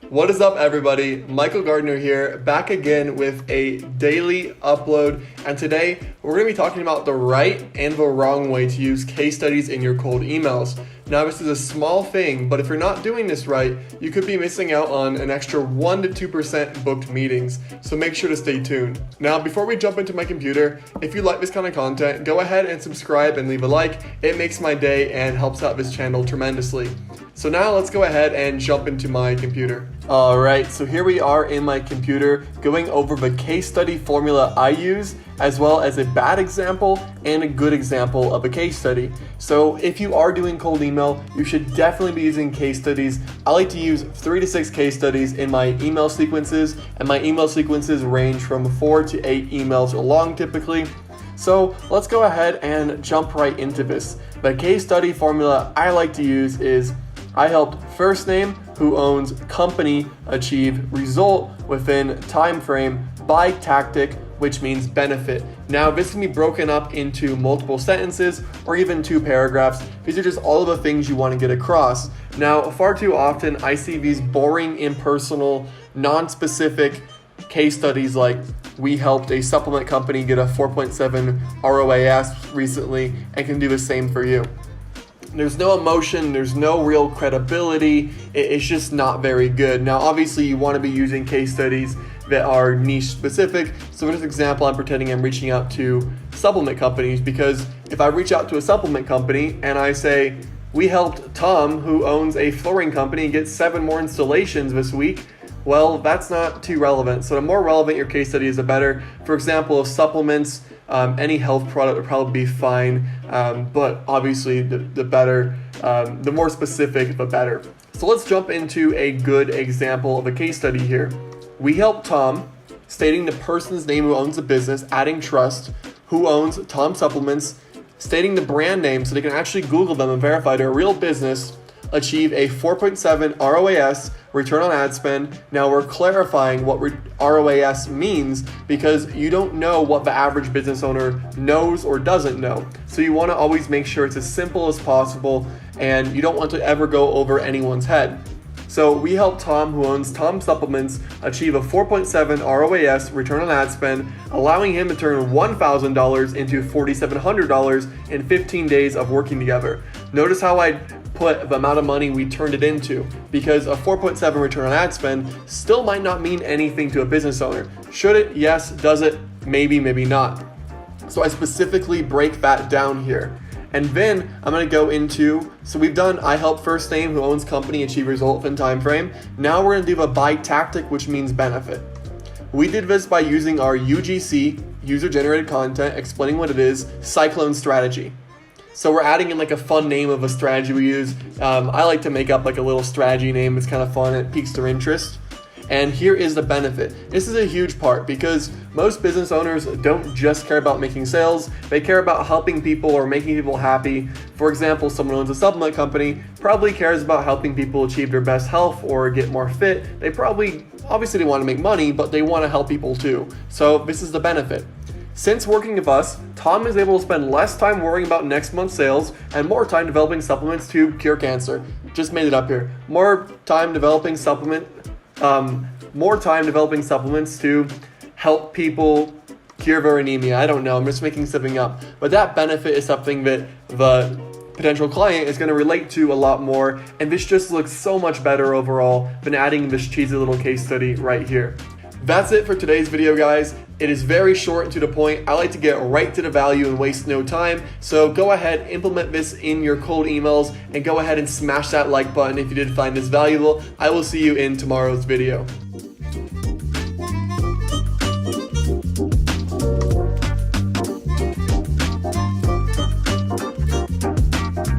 What is up, everybody? Michael Gardiner here, back again with a daily upload, and today we're going to be talking about the right and the wrong way to use case studies in your cold emails. Now, this is a small thing, but if you're not doing this right, you could be missing out on an extra 1 to 2% booked meetings, so make sure to stay tuned. Now, before we jump into my computer, if you like this kind of content, go ahead and subscribe and leave a like. It makes my day and helps out this channel tremendously. So now let's go ahead and jump into my computer. Alright, so here we are in my computer going over the case study formula I use, as well as a bad example and a good example of a case study. So if you are doing cold email, you should definitely be using case studies. I like to use 3 to 6 case studies in my email sequences, and my email sequences range from 4 to 8 emails long typically. So let's go ahead and jump right into this. The case study formula I like to use is: I helped first name who owns company achieve result within time frame by tactic, which means benefit. Now, this can be broken up into multiple sentences or even 2 paragraphs. These are just all of the things you want to get across. Now, far too often I see these boring, impersonal, non-specific case studies like: we helped a supplement company get a 4.7 ROAS recently and can do the same for you. There's no emotion, there's no real credibility, it's just not very good. Now, obviously you want to be using case studies that are niche specific. So for this example, I'm pretending I'm reaching out to supplement companies, because if I reach out to a supplement company and I say, we helped Tom, who owns a flooring company, get 7 more installations this week, well, that's not too relevant. So the more relevant your case study is, the better. For example, if supplements, any health product would probably be fine, but obviously the better, the more specific, the better. So let's jump into a good example of a case study here. We help Tom, stating the person's name who owns the business, adding trust, who owns Tom Supplements, stating the brand name so they can actually Google them and verify they're a real business, achieve a 4.7 ROAS, return on ad spend. Now we're clarifying what ROAS means, because you don't know what the average business owner knows or doesn't know. So you want to always make sure it's as simple as possible, and you don't want to ever go over anyone's head. So we help Tom, who owns Tom Supplements, achieve a 4.7 ROAS, return on ad spend, allowing him to turn $1,000 into $4,700 in 15 days of working together. Notice how I put the amount of money we turned it into, because a 4.7 return on ad spend still might not mean anything to a business owner. Should it? Yes. Does it? Maybe, maybe not. So I specifically break that down here. And then I'm going to go into, so we've done I help first name who owns company achieve result within time frame. Now we're going to do a by tactic, which means benefit. We did this by using our UGC, user generated content, explaining what it is, Cyclone strategy. So we're adding in like a fun name of a strategy we use. I like to make up like a little strategy name. It's kind of fun. It piques their interest. And here is the benefit. This is a huge part, because most business owners don't just care about making sales. They care about helping people or making people happy. For example, someone who owns a supplement company probably cares about helping people achieve their best health or get more fit. They obviously they want to make money, but they want to help people too. So this is the benefit. Since working with us, Tom is able to spend less time worrying about next month's sales and more time developing supplements to cure cancer. Just made it up here. More time developing supplements to help people cure their anemia. I don't know, I'm just making something up. But that benefit is something that the potential client is going to relate to a lot more, and this just looks so much better overall than adding this cheesy little case study right here. That's it for today's video, guys. It is very short and to the point. I like to get right to the value and waste no time. So go ahead, implement this in your cold emails, and go ahead and smash that like button if you did find this valuable. I will see you in tomorrow's video.